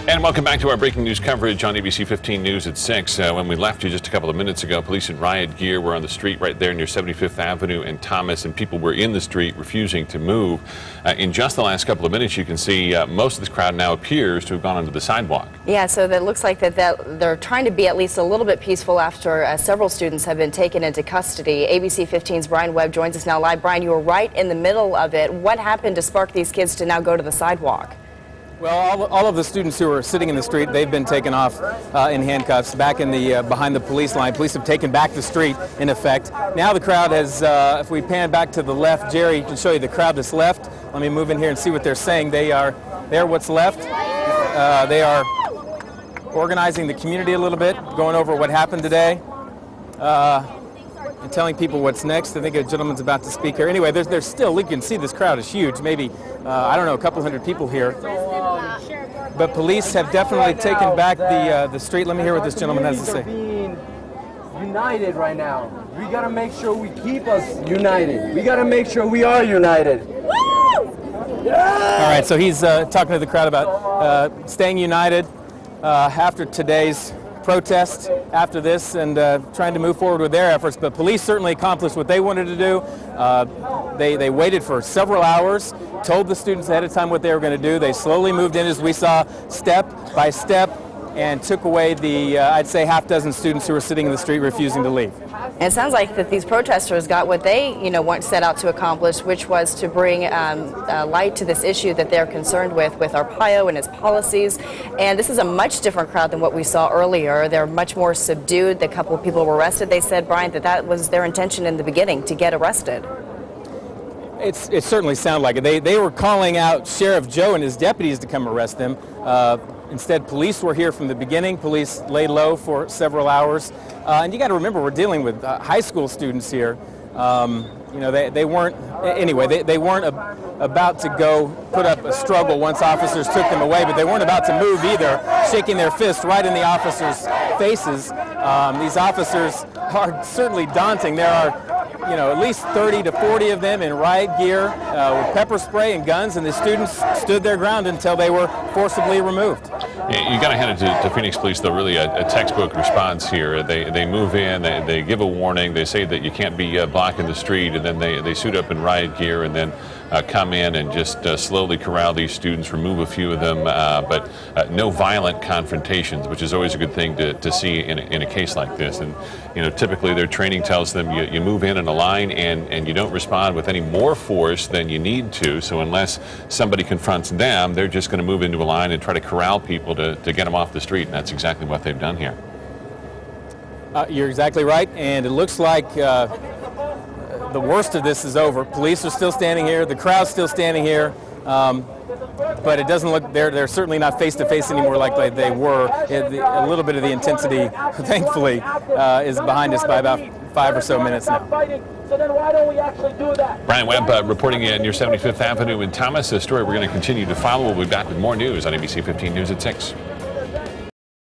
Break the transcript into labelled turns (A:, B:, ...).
A: And welcome back to our breaking news coverage on ABC 15 News at 6. When we left you just a couple of minutes ago, police in riot gear were on the street right there near 75th Avenue and Thomas, and people were in the street refusing to move. In just the last couple of minutes, you can see most of this crowd now appears to have gone onto the sidewalk.
B: Yeah, so that looks like that they're trying to be at least a little bit peaceful after several students have been taken into custody. ABC 15's Brian Webb joins us now live. Brian, you were right in the middle of it. What happened to spark these kids to now go to the sidewalk?
C: Well, all of the students who were sitting in the street, they've been taken off in handcuffs back in the behind the police line. Police have taken back the street, in effect. Now the crowd has, if we pan back to the left, Jerry can show you the crowd that's left. Let me move in here and see what they're saying. They're what's left. They are organizing the community a little bit, going over what happened today, and telling people what's next. I think a gentleman's about to speak here. Anyway, there's still, you can see this crowd is huge, maybe, I don't know, a couple hundred people here. But police have definitely taken back the street. Let me hear what this gentleman has to say.
D: Being united right now. We got to make sure we keep us united. We got to make sure we are united.
C: Yeah! All right, so he's talking to the crowd about staying united after today's protest, after this, and trying to move forward with their efforts. But police certainly accomplished what they wanted to do. They waited for several hours, told the students ahead of time what they were going to do. They slowly moved in, as we saw, step by step, and took away the, I'd say, half dozen students who were sitting in the street refusing to leave.
B: And it sounds like that these protesters got what they, set out to accomplish, which was to bring light to this issue that they're concerned with Arpaio and his policies. And this is a much different crowd than what we saw earlier. They're much more subdued. The couple of people were arrested. They said, Brian, that was their intention in the beginning, to get arrested.
C: It certainly sounded like it. They were calling out Sheriff Joe and his deputies to come arrest them. Instead, police were here from the beginning. Police laid low for several hours. And you got to remember, we're dealing with high school students here. They weren't, anyway, they weren't about to go put up a struggle once officers took them away, but they weren't about to move either, shaking their fist right in the officers' faces. These officers are certainly daunting. There are at least 30 to 40 of them in riot gear with pepper spray and guns, and the students stood their ground until they were forcibly removed.
A: Yeah, you got to hand it to Phoenix Police, though, really a textbook response here. They move in, they give a warning, they say that you can't be blocking the street, and then they suit up in riot gear and then come in and just slowly corral these students, remove a few of them, but no violent confrontations, which is always a good thing to see in a case like this. And typically their training tells them you move in a line and you don't respond with any more force than you need to. So unless somebody confronts them, they're just going to move into a line and try to corral people to get them off the street. And that's exactly what they've done here.
C: You're exactly right, and it looks like the worst of this is over. Police are still standing here, the crowd's still standing here, but it doesn't look, they're certainly not face-to-face anymore like they were. A little bit of the intensity, thankfully, is behind us by about 5 or so minutes now.
D: So then why don't we actually do that?
A: Brian Webb reporting in near 75th Avenue in Thomas. A story we're going to continue to follow. We'll be back with more news on ABC 15 News at 6.